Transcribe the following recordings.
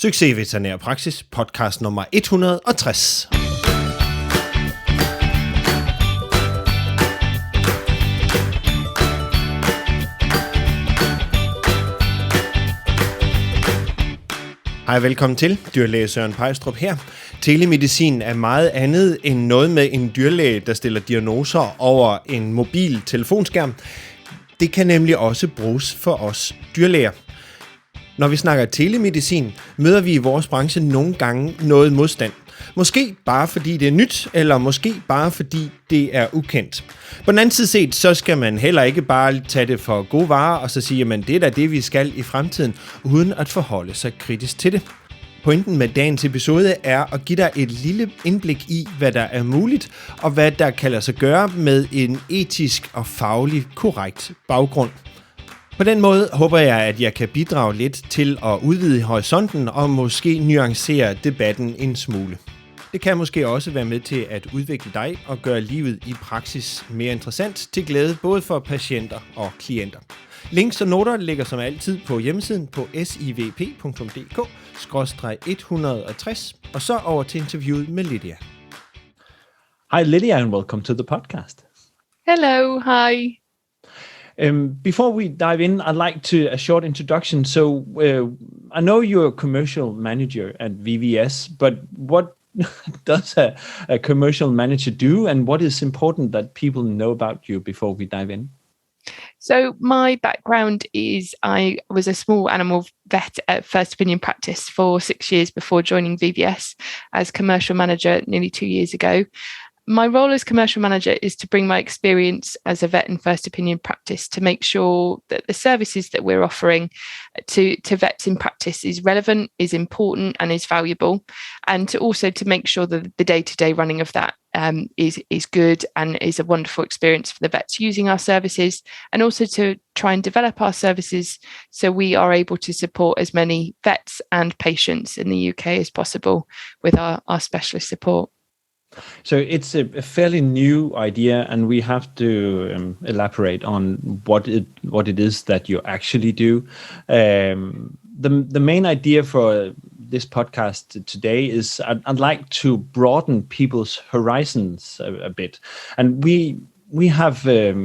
Succes i veterinær praksis, podcast nummer 160. Hej, velkommen til. Dyrlæge Søren Pejstrup her. Telemedicin er meget andet end noget med en dyrlæge, der stiller diagnoser over en mobil telefonskærm. Det kan nemlig også bruges for os dyrlæger. Når vi snakker telemedicin, møder vi i vores branche nogle gange noget modstand. Måske bare fordi det er nyt, eller måske bare fordi det er ukendt. På den anden side set, så skal man heller ikke bare tage det for gode varer, og så sige, at det er da det, vi skal i fremtiden, uden at forholde sig kritisk til det. Pointen med dagens episode er at give dig et lille indblik i, hvad der er muligt, og hvad der kan lade sig gøre med en etisk og faglig korrekt baggrund. På den måde håber jeg, at jeg kan bidrage lidt til at udvide horisonten og måske nuancere debatten en smule. Det kan måske også være med til at udvikle dig og gøre livet i praksis mere interessant til glæde både for patienter og klienter. Links og noter ligger som altid på hjemmesiden på SIVP.dk/160, og så over til interviewet med Lydia. Hi Lydia, and welcome to the podcast. Hello, hi. Before we dive in, I'd like to a short introduction. So I know you're a commercial manager at VVS, but what does a commercial manager do, and what is important that people know about you before we dive in? So my background is I was a small animal vet at First Opinion Practice for 6 years before joining VVS as commercial manager nearly 2 years ago. My role as commercial manager is to bring my experience as a vet in First Opinion Practice to make sure that the services that we're offering to vets in practice is relevant, is important, and is valuable, and to make sure that the day-to-day running of that is good and is a wonderful experience for the vets using our services, and also to try and develop our services so we are able to support as many vets and patients in the UK as possible with our specialist support. So it's a fairly new idea, and we have to elaborate on what it is that you actually do. The main idea for this podcast today is I'd like to broaden people's horizons a bit, and we have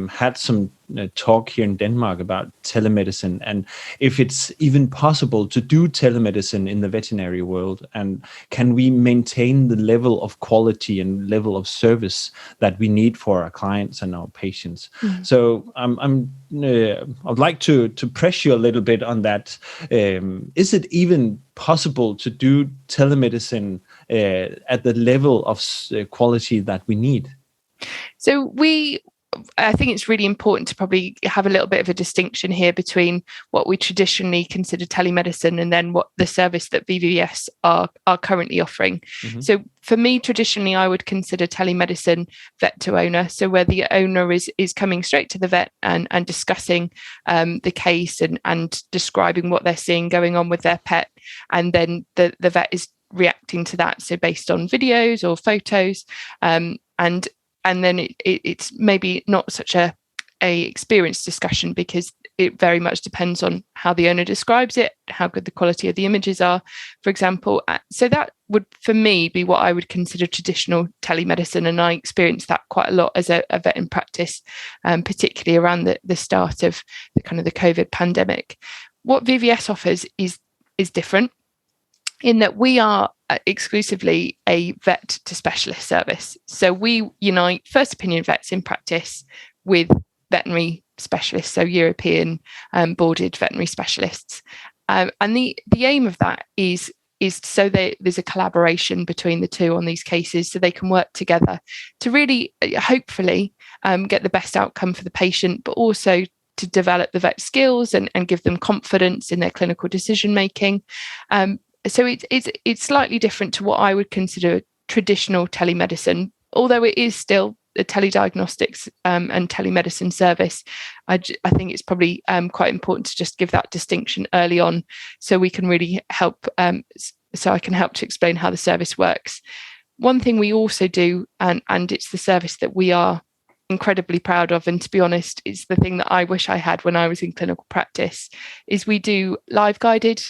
had some talk here in Denmark about telemedicine and if it's even possible to do telemedicine in the veterinary world, and can we maintain the level of quality and level of service that we need for our clients and our patients. Mm-hmm. So I'd like to press you a little bit on that. Is it even possible to do telemedicine at the level of quality that we need? So I think it's really important to probably have a little bit of a distinction here between what we traditionally consider telemedicine and then what the service that VVS are currently offering. Mm-hmm. So for me, traditionally, I would consider telemedicine vet to owner. So where the owner is coming straight to the vet and discussing the case and describing what they're seeing going on with their pet. And then the vet is reacting to that. So based on videos or photos, and then it's maybe not such a experienced discussion because it very much depends on how the owner describes it, how good the quality of the images are, for example. So that would, for me, be what I would consider traditional telemedicine. And I experienced that quite a lot as a vet in practice, particularly around the start of the COVID pandemic. What VVS offers is different in that we are exclusively a vet to specialist service. So we unite First Opinion vets in practice with veterinary specialists, so European boarded veterinary specialists. And the aim of that is so there's a collaboration between the two on these cases so they can work together to really, hopefully, get the best outcome for the patient, but also to develop the vet skills and give them confidence in their clinical decision making. So it's slightly different to what I would consider traditional telemedicine, although it is still a telediagnostics and telemedicine service. I think it's probably quite important to just give that distinction early on so we can really help, so I can help to explain how the service works. One thing we also do, and it's the service that we are incredibly proud of, and to be honest, it's the thing that I wish I had when I was in clinical practice, is we do live guided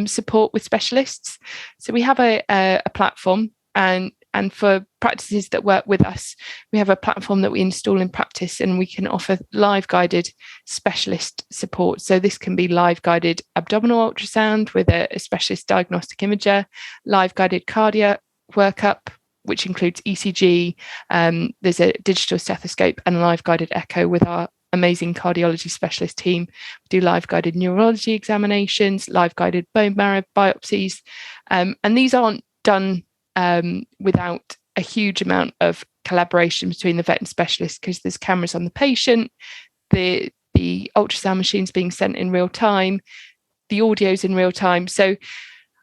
support with specialists. So we have a platform, and for practices that work with us, we have a platform that we install in practice, and we can offer live guided specialist support. So this can be live guided abdominal ultrasound with a specialist diagnostic imager, live guided cardiac workup, which includes ECG. There's a digital stethoscope and live guided echo with our amazing cardiology specialist team. We do live guided neurology examinations, live guided bone marrow biopsies. And these aren't done without a huge amount of collaboration between the vet and specialist, because there's cameras on the patient, the ultrasound machine's being sent in real time, the audio's in real time. So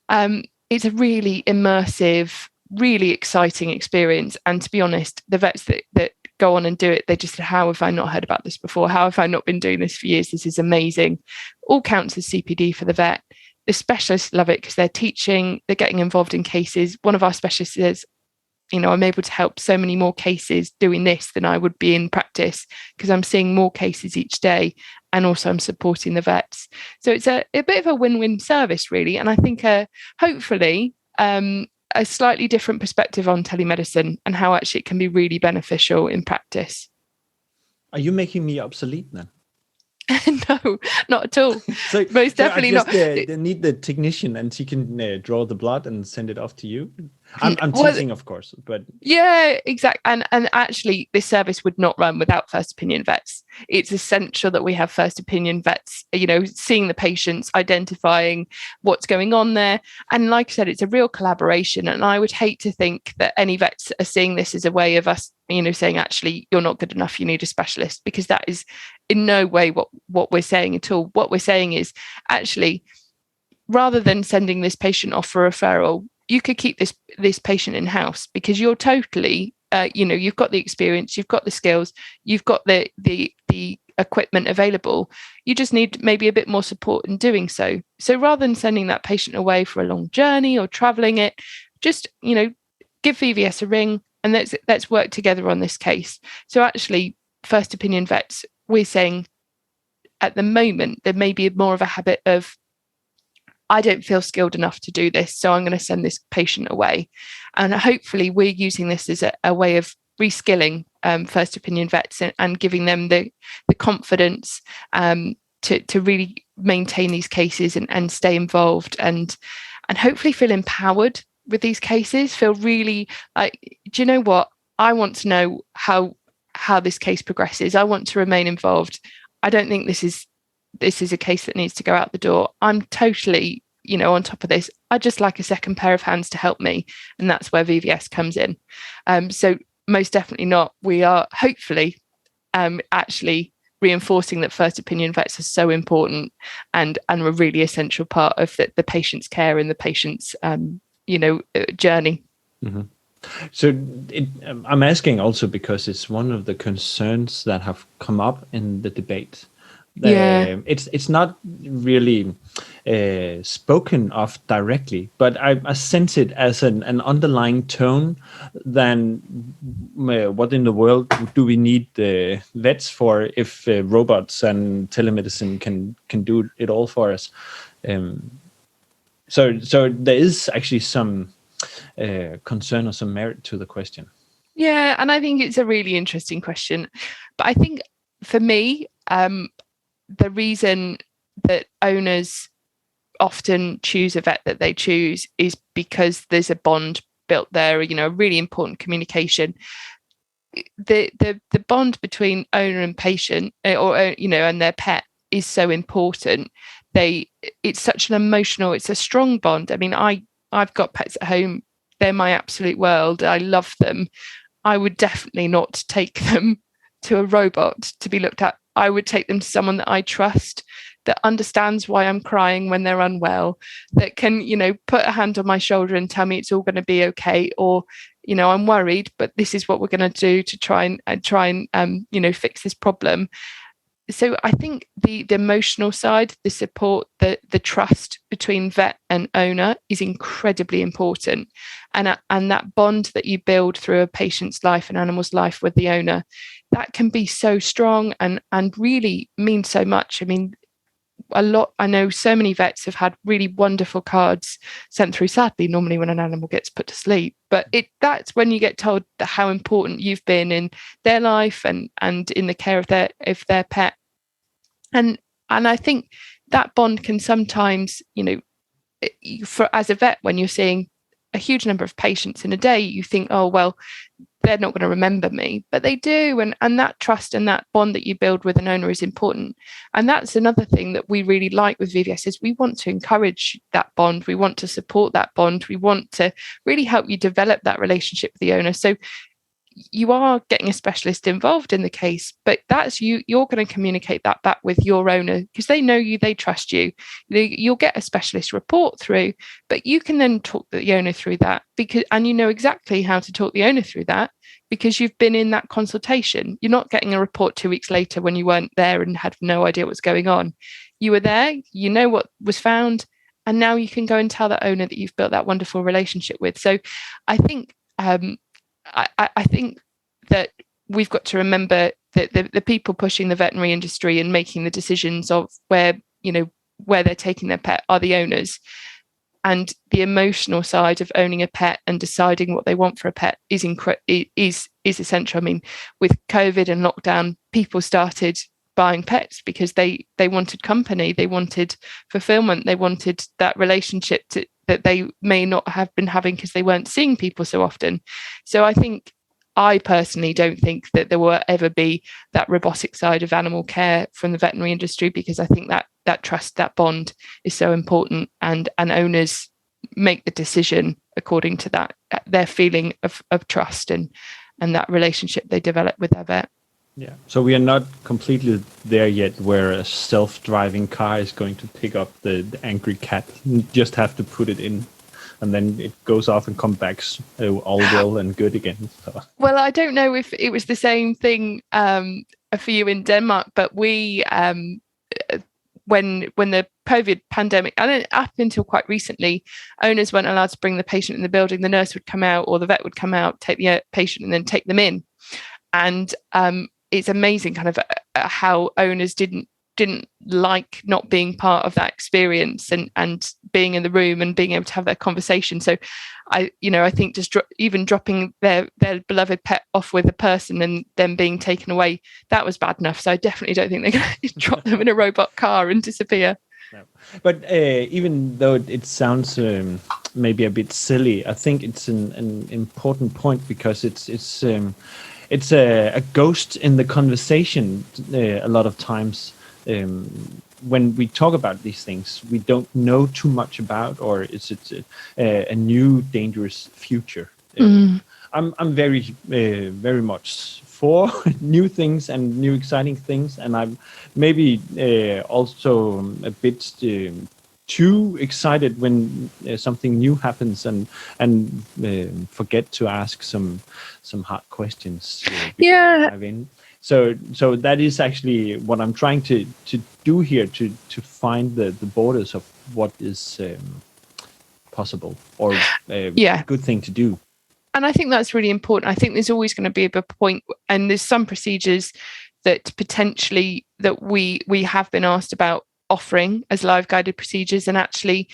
it's a really immersive, really exciting experience. And to be honest, the vets that go on and do it, they just say, how have I not heard about this before? How have I not been doing this for years? This is amazing. All counts as CPD for the vet. The specialists love it because they're teaching, they're getting involved in cases. One of our specialists says, I'm able to help so many more cases doing this than I would be in practice, because I'm seeing more cases each day, and also I'm supporting the vets. So it's a bit of a win-win service, really. And I think hopefully a slightly different perspective on telemedicine and how actually it can be really beneficial in practice. Are you making me obsolete then? No, not at all. Most definitely not. They need the technician, and she can draw the blood and send it off to you. I'm teasing, of course, but yeah, exactly. And actually, this service would not run without first opinion vets. It's essential that we have first opinion vets, seeing the patients, identifying what's going on there. And like I said, it's a real collaboration. And I would hate to think that any vets are seeing this as a way of us, saying, actually, you're not good enough, you need a specialist, because that is in no way what we're saying at all. What we're saying is, actually, rather than sending this patient off for referral, you could keep this patient in house, because you're totally, you've got the experience, you've got the skills, you've got the equipment available. You just need maybe a bit more support in doing so. So rather than sending that patient away for a long journey or traveling it, just, give VVS a ring and let's work together on this case. So actually, first opinion vets, we're saying at the moment, there may be more of a habit of, I don't feel skilled enough to do this, so I'm going to send this patient away. And hopefully we're using this as a way of reskilling first opinion vets and giving them the confidence to really maintain these cases and stay involved and hopefully feel empowered with these cases, feel really like, do you know what? I want to know how this case progresses. I want to remain involved. I don't think this is a case that needs to go out the door. I'm totally, on top of this. I'd just like a second pair of hands to help me. And that's where VVS comes in. So most definitely not. We are hopefully actually reinforcing that first opinion vets are so important and a really essential part of the patient's care and the patient's, journey. Mm-hmm. So I'm asking also because it's one of the concerns that have come up in the debate. It's not really spoken of directly, but I sense it as an underlying tone. Then what in the world do we need vets for if robots and telemedicine can do it all for us? So there is actually some concern or some merit to the question. Yeah, and I think it's a really interesting question. But I think for me, the reason that owners often choose a vet that they choose is because there's a bond built there, a really important communication. The bond between owner and patient, and their pet is so important. It's such an emotional, it's a strong bond. I mean, I've got pets at home. They're my absolute world. I love them. I would definitely not take them to a robot to be looked at. I would take them to someone that I trust, that understands why I'm crying when they're unwell, that can, put a hand on my shoulder and tell me it's all going to be okay. Or, I'm worried, but this is what we're going to do to try and fix this problem. so I think the emotional side, the support, the trust between vet and owner is incredibly important, and that bond that you build through a patient's life, an animal's life with the owner, that can be so strong and really mean so much. I mean, I know so many vets have had really wonderful cards sent through, sadly, normally when an animal gets put to sleep. But that's when you get told how important you've been in their life and in the care of their pet. And I think that bond can sometimes, as a vet, when you're seeing a huge number of patients in a day, you think, oh, well, they're not going to remember me, but they do. And that trust and that bond that you build with an owner is important. And that's another thing that we really like with VVS is we want to encourage that bond. We want to support that bond. We want to really help you develop that relationship with the owner. So you are getting a specialist involved in the case, but that's you're going to communicate that back with your owner because they know you, they trust you. You'll get a specialist report through, but you can then talk the owner through that and you know exactly how to talk the owner through that because you've been in that consultation. You're not getting a report 2 weeks later when you weren't there and had no idea what's going on. You were there, you know what was found, and now you can go and tell that owner that you've built that wonderful relationship with. So I think I think that we've got to remember that the people pushing the veterinary industry and making the decisions of where they're taking their pet are the owners. And the emotional side of owning a pet and deciding what they want for a pet is essential. I mean, with COVID and lockdown, people started buying pets because they wanted company, they wanted fulfillment, they wanted that relationship that they may not have been having because they weren't seeing people so often. So I personally don't think that there will ever be that robotic side of animal care from the veterinary industry, because I think that trust, that bond is so important, and owners make the decision according to that, their feeling of trust and that relationship they develop with their vet. Yeah. So we are not completely there yet where a self-driving car is going to pick up the angry cat. You just have to put it in and then it goes off and comes back all well and good again. So. Well, I don't know if it was the same thing for you in Denmark, but we, when the COVID pandemic, and up until quite recently, owners weren't allowed to bring the patient in the building. The nurse would come out or the vet would come out, take the patient and then take them in. And it's amazing kind of how owners didn't like not being part of that experience and being in the room and being able to have that conversation. So I think just even dropping their beloved pet off with a person and them being taken away, that was bad enough. So I definitely don't think they're going to drop them in a robot car and disappear. No. But even though it sounds maybe a bit silly, I think it's an important point because it's a ghost in the conversation a lot of times. When we talk about these things, we don't know too much about, or is it a new dangerous future? I'm very much for new things and new exciting things, and I'm maybe also a bit too excited when something new happens and forget to ask some hard questions. Yeah. So that is actually what I'm trying to do here, to find the borders of what is possible or a good thing to do. And I think that's really important. I think there's always going to be a point, and there's some procedures that potentially that we have been asked about offering as live guided procedures, and actually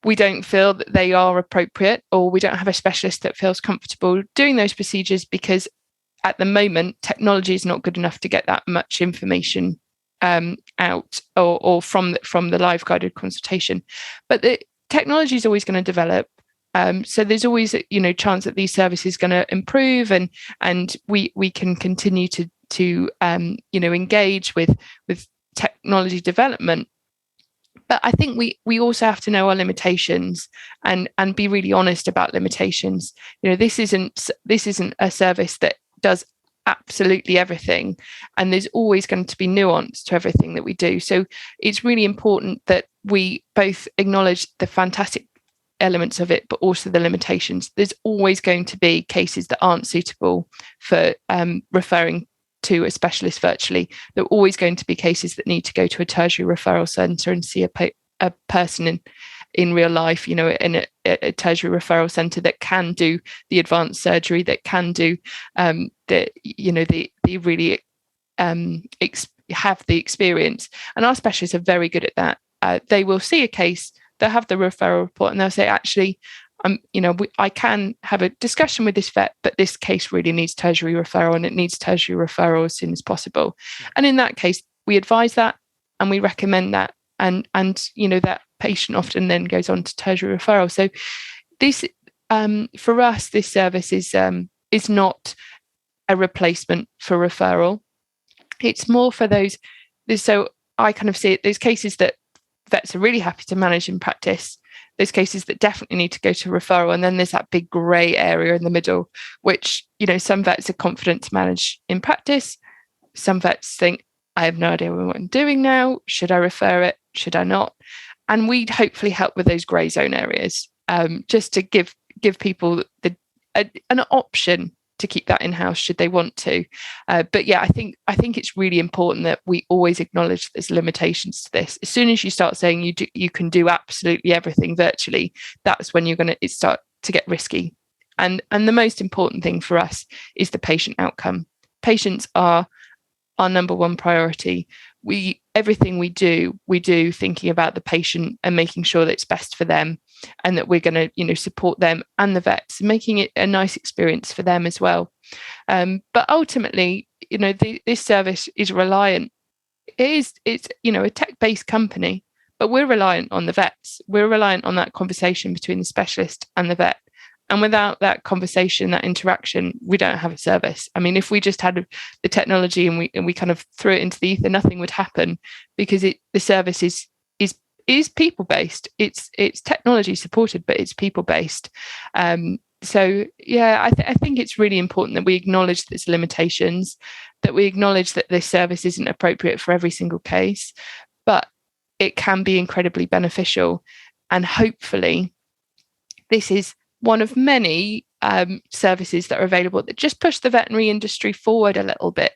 we don't feel that they are appropriate, or we don't have a specialist that feels comfortable doing those procedures because at the moment technology is not good enough to get that much information out or from the live guided consultation. But the technology is always going to develop. So there's always chance that these services are going to improve, and we can continue to engage with technology development. But I think we also have to know our limitations and be really honest about limitations. This isn't a service that does absolutely everything, and there's always going to be nuance to everything that we do. So it's really important that we both acknowledge the fantastic elements of it, but also the limitations. There's always going to be cases that aren't suitable for referring to a specialist virtually. There are always going to be cases that need to go to a tertiary referral centre and see a person in real life, you know, in a tertiary referral centre that can do the advanced surgery, that can do the really have the experience. And our specialists are very good at that. They will see a case, they'll have the referral report, and they'll say, actually, I can have a discussion with this vet, but this case really needs tertiary referral, and it needs tertiary referral as soon as possible. And in that case, we advise that and we recommend that, and that patient often then goes on to tertiary referral. So this, for us, this service is not a replacement for referral. It's more for those. So I kind of see it, those cases that vets are really happy to manage in practice, those cases that definitely need to go to referral, and then there's that big grey area in the middle, which, some vets are confident to manage in practice. Some vets think, I have no idea what I'm doing now. Should I refer it? Should I not? And we'd hopefully help with those grey zone areas, just to give people an option to keep that in-house should they want to. But yeah, I think it's really important that we always acknowledge there's limitations to this. As soon as you start saying you can do absolutely everything virtually, that's when you're going to start to get risky. And the most important thing for us is the patient outcome. Patients are our number one priority. Everything we do thinking about the patient and making sure that it's best for them, and that we're going to support them and the vets, making it a nice experience for them as well. But ultimately, this service is reliant. It's a tech-based company, but we're reliant on the vets. We're reliant on that conversation between the specialist and the vet. And without that conversation, that interaction, we don't have a service. I mean, if we just had the technology and we kind of threw it into the ether, nothing would happen, because the service is people based. It's technology supported, but it's people based. So yeah, I think it's really important that we acknowledge its limitations, that we acknowledge that this service isn't appropriate for every single case, but it can be incredibly beneficial. And hopefully, this is one of many services that are available that just push the veterinary industry forward a little bit,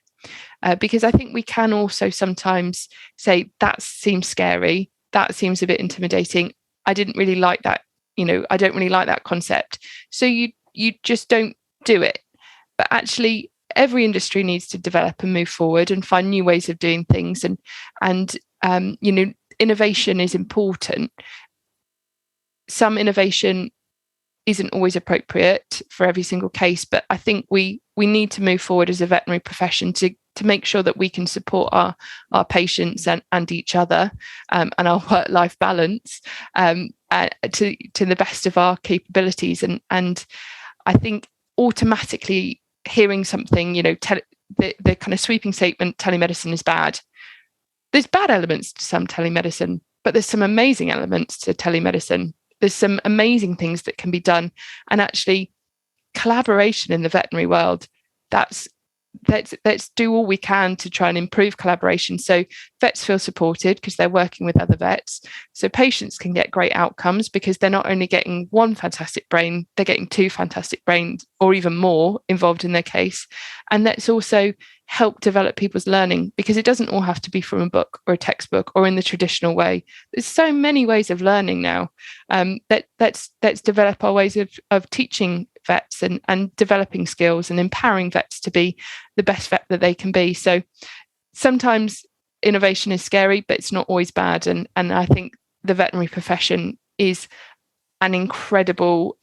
because I think we can also sometimes say that seems scary, that seems a bit intimidating, I didn't really like that, I don't really like that concept, so you just don't do it. But actually, every industry needs to develop and move forward and find new ways of doing things, and innovation is important. Some innovation isn't always appropriate for every single case, but I think we need to move forward as a veterinary profession to make sure that we can support our patients and each other, and our work-life balance to the best of our capabilities. And I think automatically hearing something, the kind of sweeping statement, telemedicine is bad. There's bad elements to some telemedicine, but there's some amazing elements to telemedicine. There's some amazing things that can be done, and actually collaboration in the veterinary world, let's do all we can to try and improve collaboration, so vets feel supported because they're working with other vets, so patients can get great outcomes because they're not only getting one fantastic brain, they're getting two fantastic brains or even more involved in their case. And let's also help develop people's learning, because it doesn't all have to be from a book or a textbook or in the traditional way. There's so many ways of learning now. Let's develop our ways of teaching vets and developing skills and empowering vets to be the best vet that they can be. So sometimes innovation is scary, but it's not always bad. And I think the veterinary profession is an incredible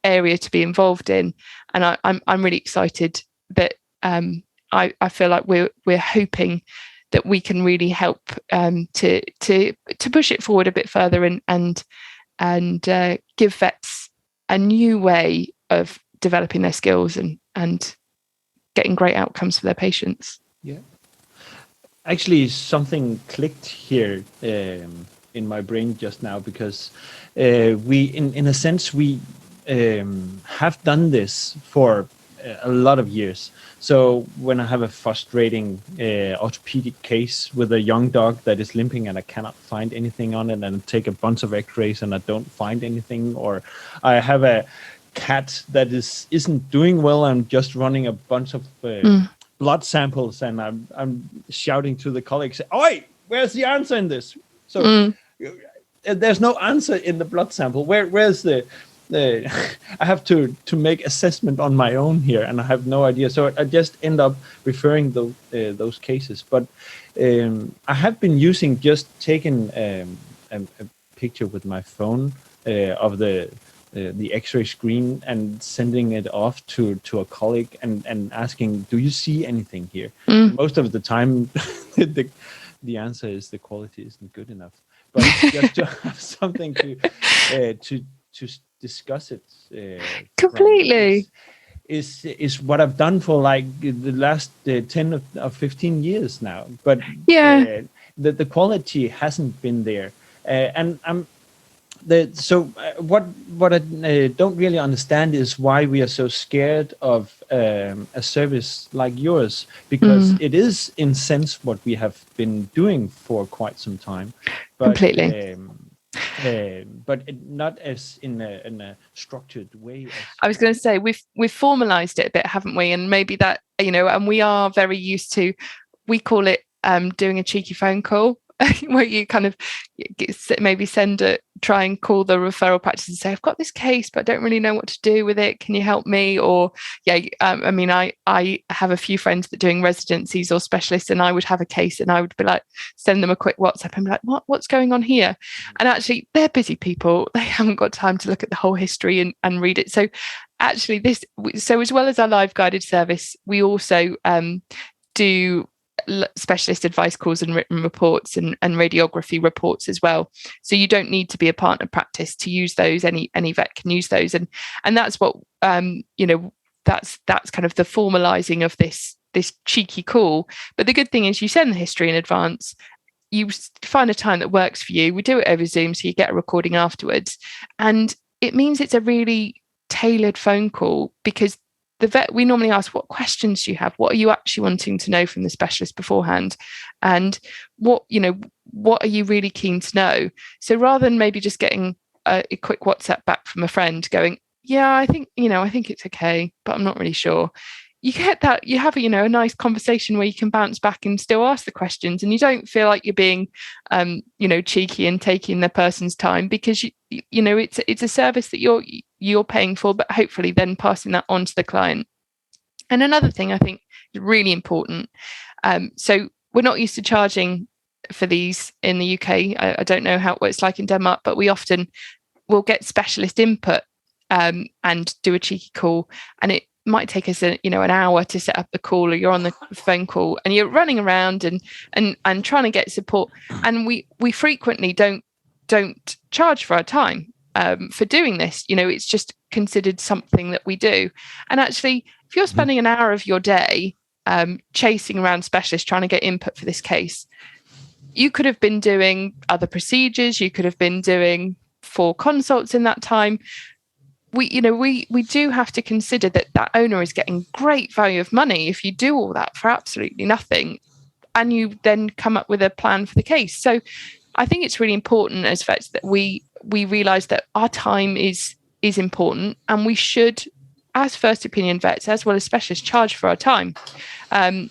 area to be involved in. And I'm really excited that I feel like we're hoping that we can really help to push it forward a bit further and give vets a new way of developing their skills and getting great outcomes for their patients. Yeah. Actually, something clicked here in my brain just now, because we, in a sense, we have done this for a lot of years. So when I have a frustrating orthopedic case with a young dog that is limping and I cannot find anything on it, and I take a bunch of x-rays and I don't find anything, or I have a cat that isn't doing well, I'm just running a bunch of blood samples, and I'm shouting to the colleagues, "Oi, where's the answer in this?" So there's no answer in the blood sample. Where's the I have to make assessment on my own here, and I have no idea. So I just end up referring those cases. But I have been just taking a picture with my phone of the X-ray screen and sending it off to a colleague and asking, "Do you see anything here?" Most of the time, the answer is the quality isn't good enough. But just to have something to discuss it completely is what I've done for like the last 10 or 15 years now. But the quality hasn't been there, and what I don't really understand is why we are so scared of a service like yours, because it is in sense what we have been doing for quite some time, but completely. But not as in a structured way. I was going to say we've formalized it a bit, haven't we? And maybe that, and we are very used to, we call it doing a cheeky phone call, where you kind of maybe try and call the referral practice and say, "I've got this case, but I don't really know what to do with it. Can you help me?" Or I have a few friends that are doing residencies or specialists, and I would have a case and I would be like, send them a quick WhatsApp and be like, what's going on here? And actually they're busy people. They haven't got time to look at the whole history and read it. So actually so as well as our live guided service, we also do specialist advice calls and written reports and radiography reports as well. So you don't need to be a partner practice to use those. Any vet can use those, and that's what that's kind of the formalizing of this cheeky call. But the good thing is you send the history in advance. You find a time that works for you. We do it over Zoom, so you get a recording afterwards, and it means it's a really tailored phone call, because the vet, we normally ask, what questions do you have? What are you actually wanting to know from the specialist beforehand? And what are you really keen to know? So rather than maybe just getting a quick WhatsApp back from a friend going, "Yeah, I think it's okay, but I'm not really sure." You get that, you have a nice conversation where you can bounce back and still ask the questions, and you don't feel like you're being cheeky and taking the person's time, because it's a service that you're paying for, but hopefully then passing that on to the client. And another thing I think is really important, so we're not used to charging for these in the UK. I don't know what it's like in Denmark, but we often will get specialist input and do a cheeky call, and it might take us an hour to set up the call, or you're on the phone call and you're running around and trying to get support, and we frequently don't charge for our time for doing this. It's just considered something that we do. And actually, if you're spending an hour of your day chasing around specialists trying to get input for this case, you could have been doing other procedures, you could have been doing 4 consults in that time. We do have to consider that owner is getting great value of money if you do all that for absolutely nothing, and you then come up with a plan for the case. So I think it's really important as vets that we realise that our time is important, and we should, as first opinion vets as well as specialists, charge for our time. And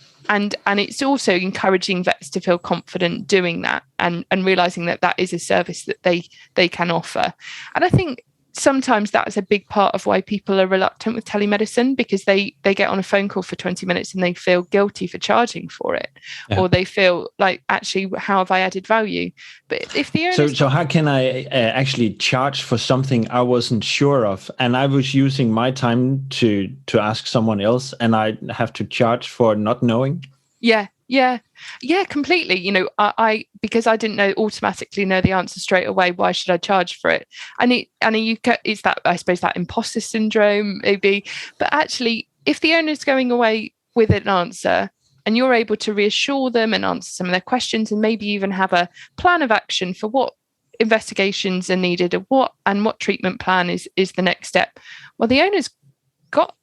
it's also encouraging vets to feel confident doing that and realising that is a service that they can offer. And I think sometimes that's a big part of why people are reluctant with telemedicine, because they get on a phone call for 20 minutes and they feel guilty for charging for it, or they feel like, actually, how have I added value? But if the owner so how can I actually charge for something I wasn't sure of, and I was using my time to ask someone else, and I have to charge for not knowing? Yeah, completely. I because I didn't automatically know the answer straight away, why should I charge for it? It's that, I suppose, that imposter syndrome maybe. But actually, if the owner's going away with an answer and you're able to reassure them and answer some of their questions, and maybe even have a plan of action for what investigations are needed and what treatment plan is the next step, well, the owner's got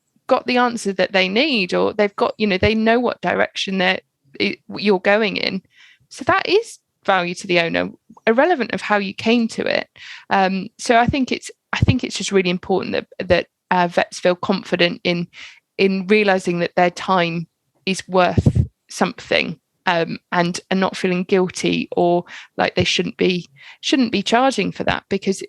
the answer that they need, or they've got, they know what direction you're going in. So that is value to the owner, irrelevant of how you came to it. So I think it's just really important that vets feel confident in realizing that their time is worth something, and not feeling guilty or like they shouldn't be charging for that, because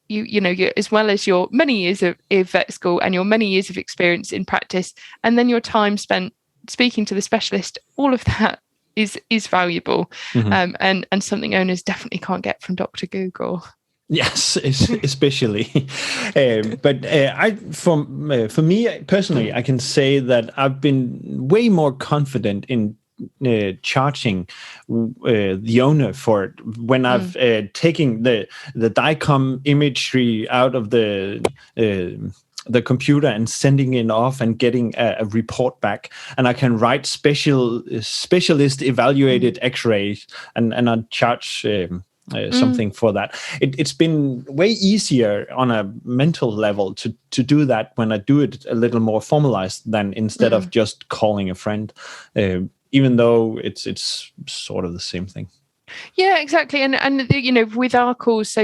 you as well as your many years of vet school and your many years of experience in practice, and then your time spent speaking to the specialist, all of that is valuable, and something owners definitely can't get from Dr. Google. Yes, especially. But for me personally, I can say that I've been way more confident in charging the owner for it when I've taken the DICOM imagery out of the computer and sending it off and getting a report back, and I can write specialist evaluated X-rays and I charge something for that. It's been way easier on a mental level to do that when I do it a little more formalized than instead of just calling a friend, even though it's sort of the same thing. Yeah, exactly. And with our calls, so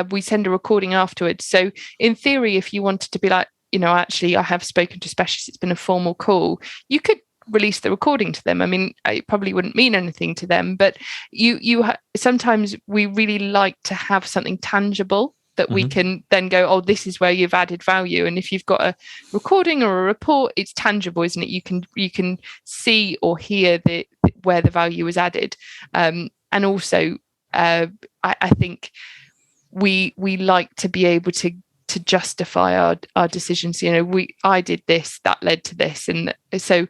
we send a recording afterwards. So in theory, if you wanted to be like, actually, I have spoken to specialists, it's been a formal call, you could release the recording to them. I mean, it probably wouldn't mean anything to them, but sometimes we really like to have something tangible that we can then go, oh, this is where you've added value. And if you've got a recording or a report, it's tangible, isn't it? You can see or hear where the value is added. And also, I think we like to be able to justify our decisions. I did this, that led to this, and so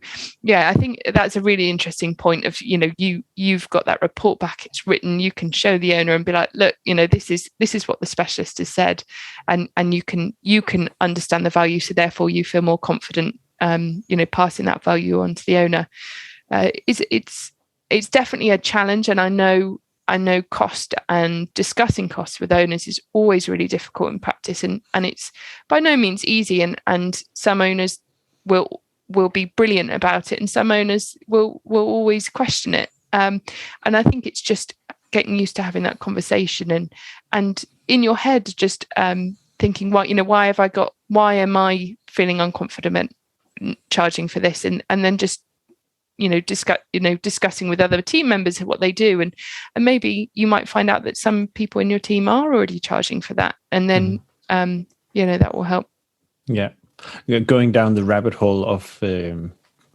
I think that's a really interesting point of you've got that report back, it's written, you can show the owner and be like, look, this is what the specialist has said, and you can understand the value, so therefore you feel more confident passing that value on to the owner. It's definitely a challenge, and I know cost and discussing costs with owners is always really difficult in practice, and it's by no means easy, and some owners will be brilliant about it, and some owners will always question it, and I think it's just getting used to having that conversation and in your head just thinking, why am I feeling unconfident charging for this, and then just discussing with other team members what they do, and maybe you might find out that some people in your team are already charging for that, and then that will help. Yeah, going down the rabbit hole of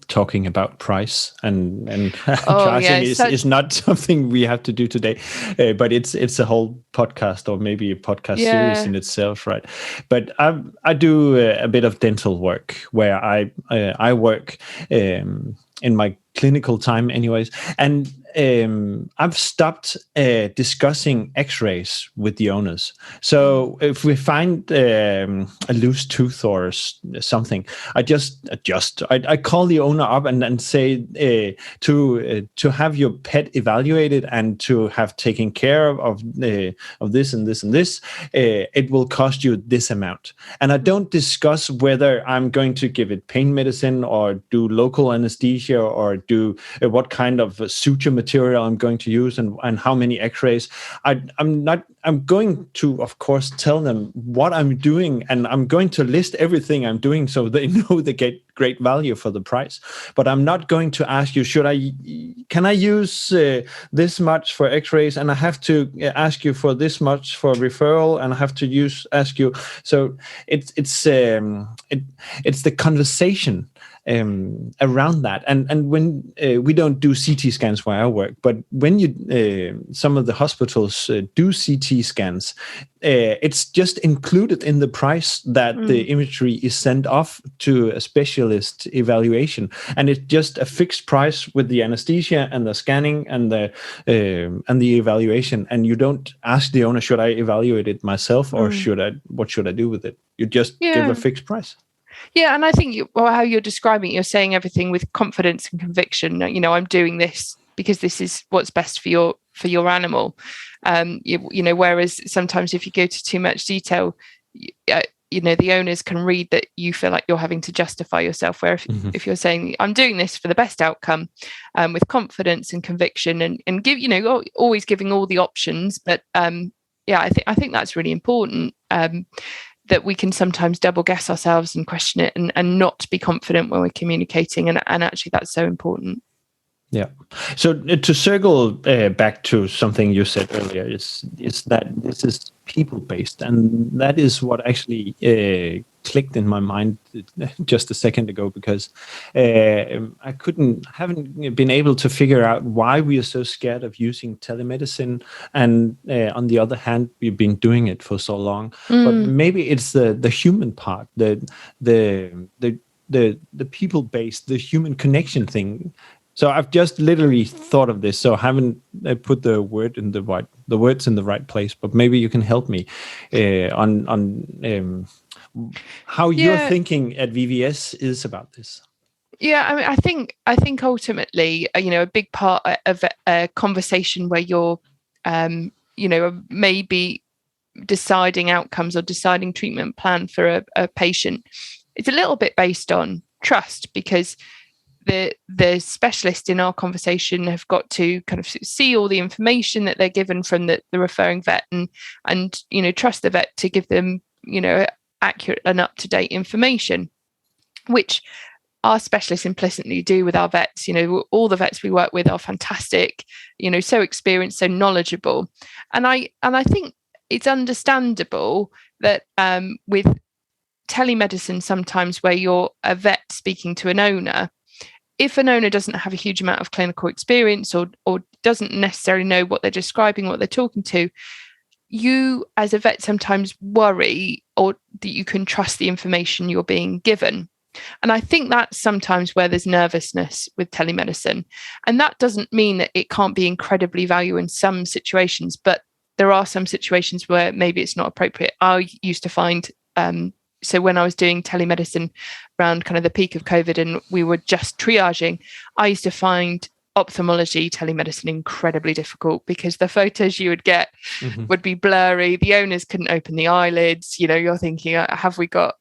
talking about price and charging is not something we have to do today, but it's a whole podcast, or maybe a podcast series in itself, right? But I do a bit of dental work where I work in my clinical time anyways, and I've stopped discussing X-rays with the owners. So if we find a loose tooth or something, I just adjust. I call the owner up and say to have your pet evaluated and to have taken care of this and this and this, it will cost you this amount. And I don't discuss whether I'm going to give it pain medicine or do local anesthesia or do what kind of suture material I'm going to use and how many X-rays. I'm going to, of course, tell them what I'm doing, and I'm going to list everything I'm doing so they know they get great value for the price. But I'm not going to ask you, can I use this much for X-rays, and I have to ask you for this much for referral, and I have to ask you. So it's the conversation around that, and when we don't do CT scans where I work, but when some of the hospitals do CT scans, it's just included in the price that the imagery is sent off to a specialist evaluation, and it's just a fixed price with the anesthesia and the scanning and the evaluation. And you don't ask the owner, should I evaluate it myself, or what should I do with it? You just give a fixed price. Yeah, and I think how you're describing it, you're saying everything with confidence and conviction. I'm doing this because this is what's best for your animal. Whereas sometimes if you go to too much detail, the owners can read that you feel like you're having to justify yourself. Where if you're saying I'm doing this for the best outcome, with confidence and conviction, and give always giving all the options, but I think that's really important. that we can sometimes double guess ourselves and question it and not be confident when we're communicating. And actually that's so important. Yeah. So to circle back to something you said earlier, is that this is people-based, and that is what actually clicked in my mind just a second ago, because I haven't been able to figure out why we are so scared of using telemedicine, and on the other hand, we've been doing it for so long. But maybe it's the human part, the people-based, the human connection thing. So I've just literally thought of this, so I haven't put the words in the right place. But maybe you can help me on how your thinking at VVS is about this. Yeah, I mean, I think ultimately, a big part of a conversation where you're, maybe deciding outcomes or deciding treatment plan for a patient, it's a little bit based on trust, because the specialist in our conversation have got to kind of see all the information that they're given from the referring vet and trust the vet to give them accurate and up-to-date information, which our specialists implicitly do with our vets. All the vets we work with are fantastic, so experienced, so knowledgeable, and I think it's understandable that with telemedicine, sometimes where you're a vet speaking to an owner, if an owner doesn't have a huge amount of clinical experience or doesn't necessarily know what they're describing, what they're talking to, you as a vet sometimes worry or that you can trust the information you're being given. And I think that's sometimes where there's nervousness with telemedicine. And that doesn't mean that it can't be incredibly valuable in some situations, but there are some situations where maybe it's not appropriate. I used to find, so when I was doing telemedicine around kind of the peak of COVID and we were just triaging, I used to find ophthalmology telemedicine incredibly difficult, because the photos you would get would be blurry. The owners couldn't open the eyelids. You're thinking, have we got,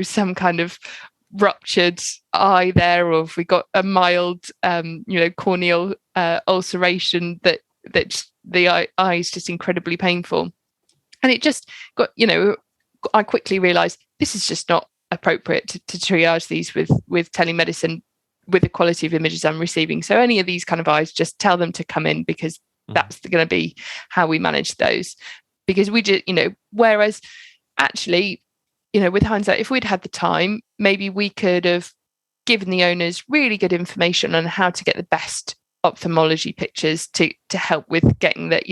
some kind of ruptured eye there, or have we got a mild, corneal ulceration that the eye is just incredibly painful. And it just got, I quickly realized this is just not appropriate to triage these with telemedicine with the quality of images I'm receiving. So any of these kind of eyes, just tell them to come in, because that's going to be how we manage those. Because we just, whereas actually, with hindsight, if we'd had the time, maybe we could have given the owners really good information on how to get the best ophthalmology pictures to help with getting that,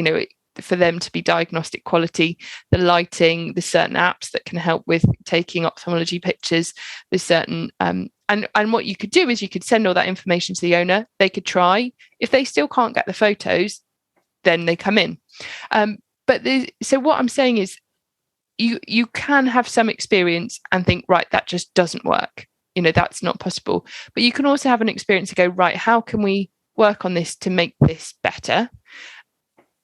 for them to be diagnostic quality, the lighting, the certain apps that can help with taking ophthalmology pictures, the certain and what you could do is you could send all that information to the owner. They could try. If they still can't get the photos, then they come in. So what I'm saying is you can have some experience and think, right, that just doesn't work. That's not possible. But you can also have an experience to go, right, how can we work on this to make this better?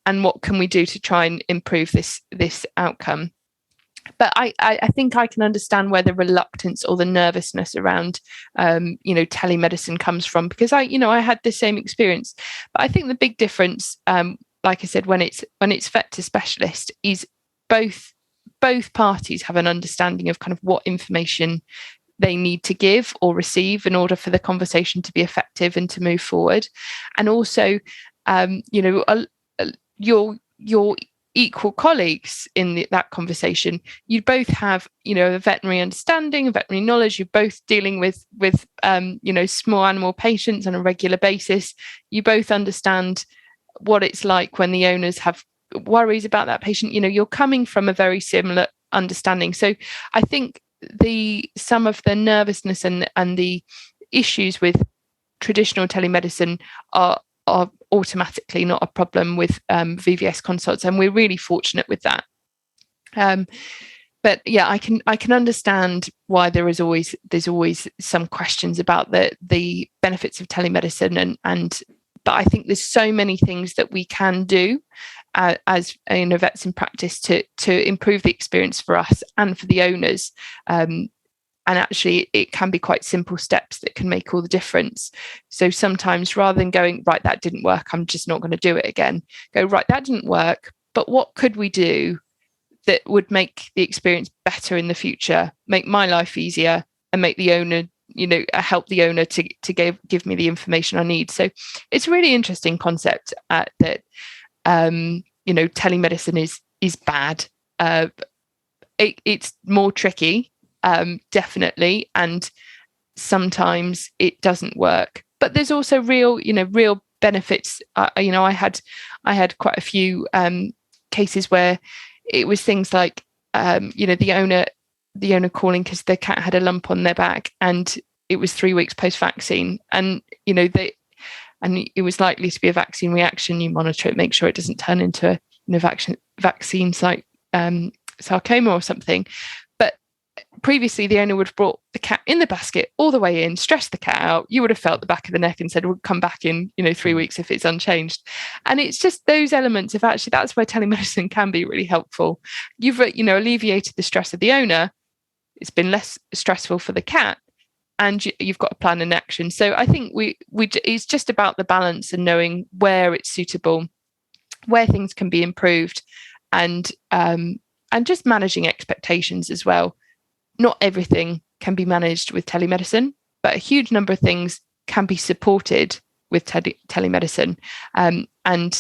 And what can we do to try and improve this outcome? But I think I can understand where the reluctance or the nervousness around, telemedicine comes from, because I had the same experience. But I think the big difference, like I said, when it's vet to specialist, is both parties have an understanding of kind of what information they need to give or receive in order for the conversation to be effective and to move forward. And also, your equal colleagues in that conversation, you both have, a veterinary understanding, a veterinary knowledge. You're both dealing with small animal patients on a regular basis. You both understand what it's like when the owners have worries about that patient. You're coming from a very similar understanding. So I think some of the nervousness and the issues with traditional telemedicine are automatically not a problem with VVS consults, and we're really fortunate with that. But yeah, I can understand why there's always some questions about the benefits of telemedicine, but I think there's so many things that we can do as vets in practice to improve the experience for us and for the owners. And actually, it can be quite simple steps that can make all the difference. So sometimes, rather than going, right, that didn't work, I'm just not going to do it again, go, right, that didn't work, but what could we do that would make the experience better in the future, make my life easier, and make the owner, help the owner to give me the information I need. So it's a really interesting concept that telemedicine is bad. It's more tricky, definitely, and sometimes it doesn't work. But there's also real benefits. I had quite a few cases where it was things like the owner calling because the cat had a lump on their back, and it was 3 weeks post-vaccine, and it was likely to be a vaccine reaction. You monitor it, make sure it doesn't turn into a vaccine site sarcoma or something. But previously, the owner would have brought the cat in the basket all the way in, stressed the cat out. You would have felt the back of the neck and said, "We'll come back in 3 weeks if it's unchanged." And it's just those elements of actually that's where telemedicine can be really helpful. You've alleviated the stress of the owner. It's been less stressful for the cat, and you've got a plan in action. So I think it's just about the balance and knowing where it's suitable, where things can be improved, and just managing expectations as well. Not everything can be managed with telemedicine, but a huge number of things can be supported with telemedicine. And I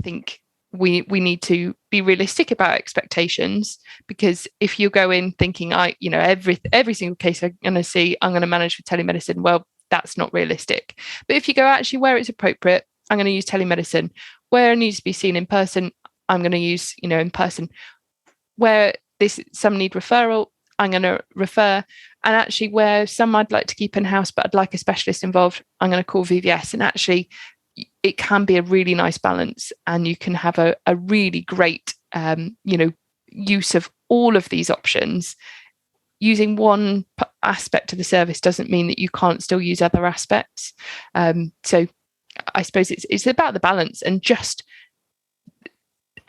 think we need to be realistic about expectations, because if you go in thinking every single case I'm going to manage with telemedicine, well, that's not realistic. But if you go, actually, where it's appropriate, I'm going to use telemedicine. Where it needs to be seen in person, I'm going to use in person. Where some need referral, I'm going to refer. And actually, where some I'd like to keep in-house, but I'd like a specialist involved, I'm going to call VVS. And actually, it can be a really nice balance, and you can have a really great, use of all of these options. Using one aspect of the service doesn't mean that you can't still use other aspects. So I suppose it's about the balance and just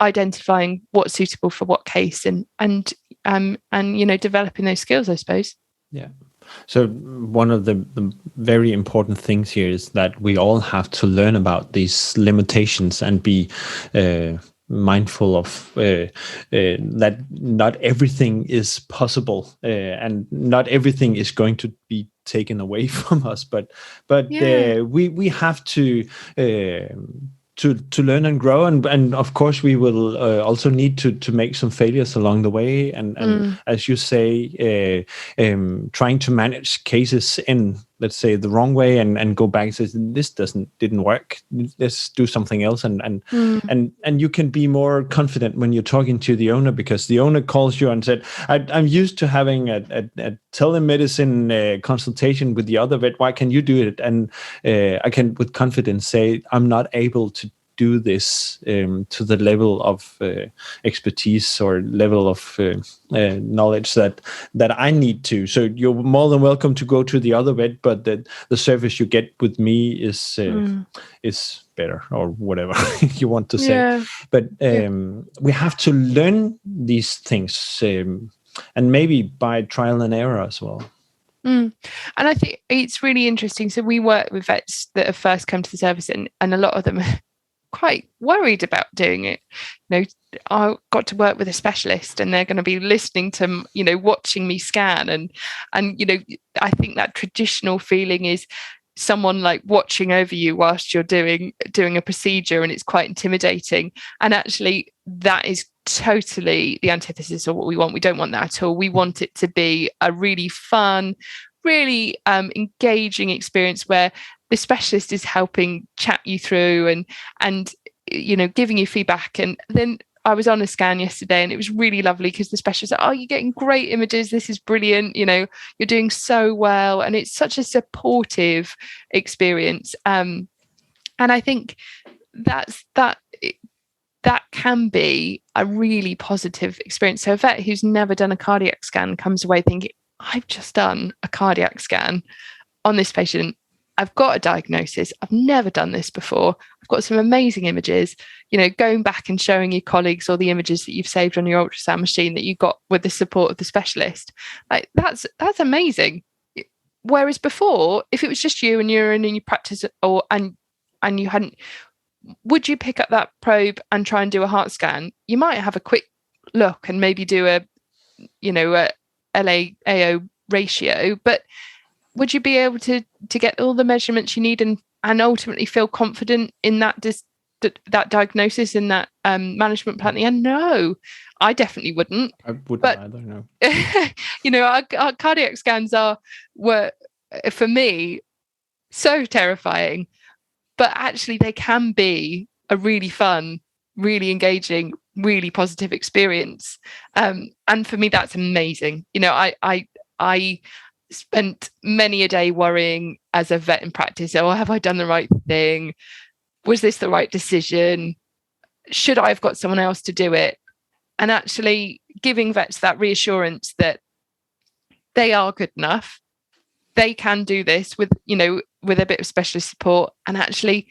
identifying what's suitable for what case, and developing those skills, I suppose. Yeah. So one of the very important things here is that we all have to learn about these limitations and be mindful of that not everything is possible, and not everything is going to be taken away from us. But we have to learn and grow, and of course we will also need to make some failures along the way, and as you say, trying to manage cases in, let's say, the wrong way, and go back and say, this didn't work, let's do something else, and you can be more confident when you're talking to the owner, because the owner calls you and said, I'm used to having a telemedicine consultation with the other vet, why can you do it? And I can with confidence say, I'm not able to do this to the level of expertise or level of knowledge that I need to. So you're more than welcome to go to the other vet, but the service you get with me is better, or whatever you want to say. Yeah. But we have to learn these things, and maybe by trial and error as well. And I think it's really interesting. So we work with vets that have first come to the service, and a lot of them are quite worried about doing it. I got to work with a specialist, and they're going to be listening to, watching me scan, and I think that traditional feeling is someone like watching over you whilst you're doing a procedure, and it's quite intimidating. And actually, that is totally the antithesis of what we want. We don't want that at all. We want it to be a really fun, really engaging experience where the specialist is helping chat you through and giving you feedback. And then I was on a scan yesterday, and it was really lovely because the specialist said, "Oh, you're getting great images. This is brilliant. You're doing so well." And it's such a supportive experience. And I think that can be a really positive experience. So a vet who's never done a cardiac scan comes away thinking, I've just done a cardiac scan on this patient. I've got a diagnosis. I've never done this before. I've got some amazing images, going back and showing your colleagues all the images that you've saved on your ultrasound machine that you got with the support of the specialist. Like that's amazing. Whereas before, if it was just you and you're in your practice and you hadn't, would you pick up that probe and try and do a heart scan? You might have a quick look and maybe do a LAAO ratio, but would you be able to get all the measurements you need and ultimately feel confident in that diagnosis in that management plan? Yeah, no, I definitely wouldn't. I wouldn't either, no. Our cardiac scans were for me so terrifying, but actually they can be a really fun, really engaging, really positive experience. And for me, that's amazing. I spent many a day worrying as a vet in practice, have I done the right thing? Was this the right decision? Should I have got someone else to do it? And actually giving vets that reassurance that they are good enough, they can do this with a bit of specialist support, and actually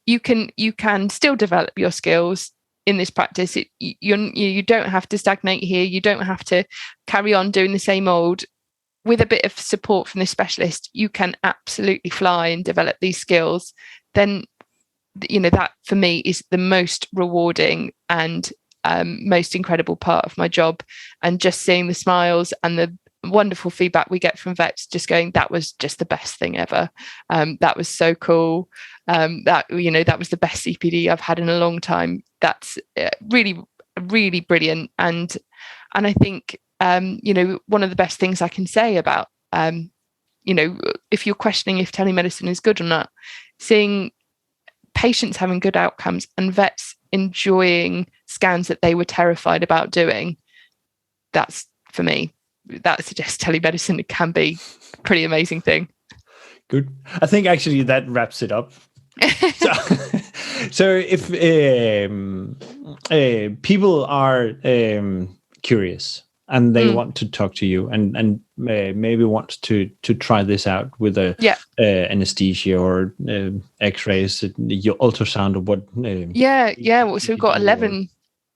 you can still develop your skills in this practice. You don't have to stagnate here. You don't have to carry on doing the same old. With a bit of support from the specialist, you can absolutely fly and develop these skills. Then, that for me is the most rewarding and most incredible part of my job. And just seeing the smiles and the wonderful feedback we get from vets, just going, that was just the best thing ever. That was so cool. That was the best CPD I've had in a long time. That's really, really brilliant. And I think, one of the best things I can say about, if you're questioning if telemedicine is good or not, seeing patients having good outcomes and vets enjoying scans that they were terrified about doing, that's, for me, that suggests telemedicine can be a pretty amazing thing. Good. I think actually that wraps it up. So if people are curious and they want to talk to you and maybe want to try this out with anesthesia or x-rays, your ultrasound or what? So we've got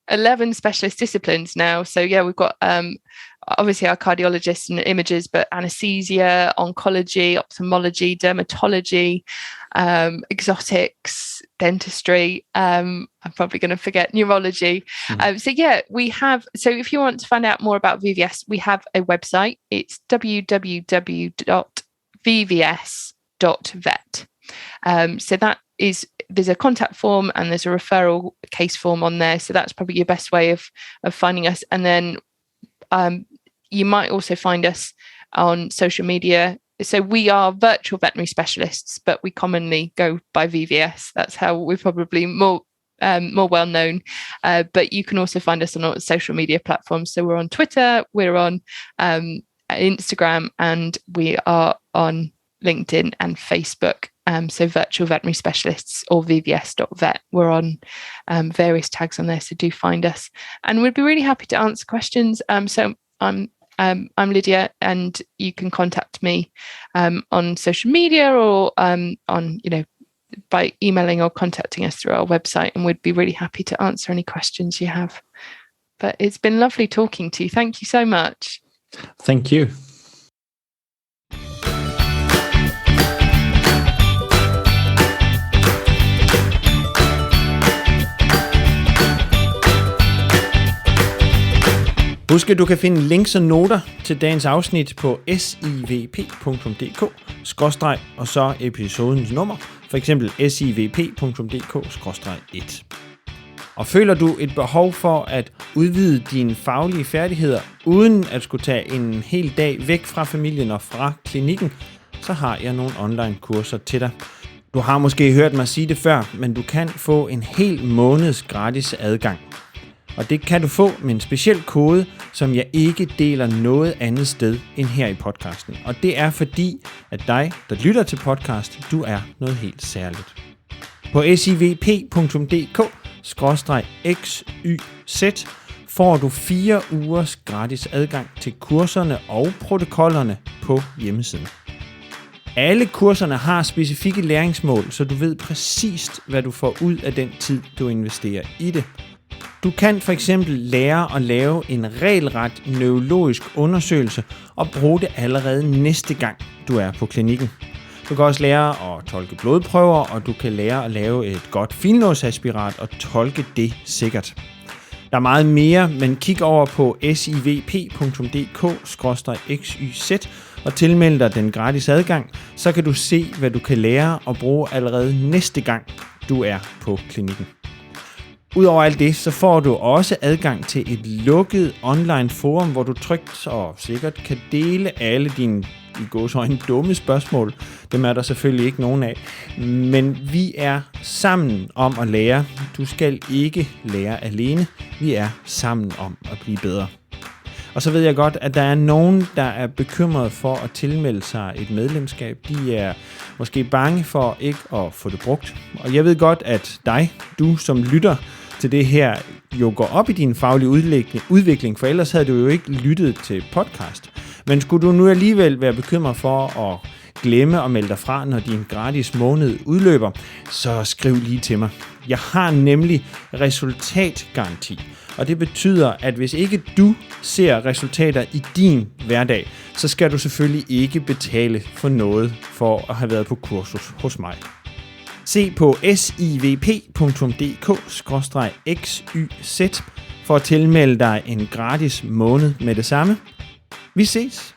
11 specialist disciplines now. So we've got obviously our cardiologists and imagers, but anesthesia, oncology, ophthalmology, dermatology, exotics, dentistry. I'm probably going to forget neurology. We have. So if you want to find out more about VVS, we have a website. It's www.vvs.vet. So that is, there's a contact form and there's a referral case form on there. So that's probably your best way of finding us. And then you might also find us on social media. So we are Virtual Veterinary Specialists, but we commonly go by VVS. That's how we're probably more well known. But you can also find us on all social media platforms. So we're on Twitter, we're on Instagram, and we are on LinkedIn and Facebook. So Virtual Veterinary Specialists or vvs.vet. We're on various tags on there, so do find us. And we'd be really happy to answer questions. So I'm Lydia, and you can contact me on social media or by emailing or contacting us through our website, and we'd be really happy to answer any questions you have. But it's been lovely talking to you. Thank you so much. Thank you. Husk, at du kan finde links og noter til dagens afsnit på SIVP.dk og så episodens nummer, for eksempel SIVP.dk/1. Og føler du et behov for at udvide dine faglige færdigheder, uden at skulle tage en hel dag væk fra familien og fra klinikken, så har jeg nogle online kurser til dig. Du har måske hørt mig sige det før, men du kan få en hel måneds gratis adgang. Og det kan du få med en speciel kode, som jeg ikke deler noget andet sted end her i podcasten. Og det er fordi, at dig, der lytter til podcast, du er noget helt særligt. På SIVP.dk/XYZ får du 4 ugers gratis adgang til kurserne og protokollerne på hjemmesiden. Alle kurserne har specifikke læringsmål, så du ved præcist, hvad du får ud af den tid, du investerer i det. Du kan for eksempel lære at lave en regelret neurologisk undersøgelse og bruge det allerede næste gang, du er på klinikken. Du kan også lære at tolke blodprøver, og du kan lære at lave et godt finlåsaspirat og tolke det sikkert. Der er meget mere, men kig over på SIVP.dk/XYZ og tilmeld dig den gratis adgang, så kan du se, hvad du kan lære og bruge allerede næste gang, du er på klinikken. Udover alt det, så får du også adgang til et lukket online forum, hvor du trygt og sikkert kan dele alle dine i gåseøjne dumme spørgsmål. Dem er der selvfølgelig ikke nogen af. Men vi er sammen om at lære. Du skal ikke lære alene. Vi er sammen om at blive bedre. Og så ved jeg godt, at der er nogen, der er bekymret for at tilmelde sig et medlemskab. De er måske bange for ikke at få det brugt. Og jeg ved godt, at du som lytter til det her, jo går op i din faglige udvikling, for ellers havde du jo ikke lyttet til podcast. Men skulle du nu alligevel være bekymret for at glemme at melde dig fra, når din gratis måned udløber, så skriv lige til mig. Jeg har nemlig resultatgaranti, og det betyder, at hvis ikke du ser resultater i din hverdag, så skal du selvfølgelig ikke betale for noget for at have været på kursus hos mig. Se på SIVP.dk/XYZ for at tilmelde dig en gratis måned med det samme. Vi ses!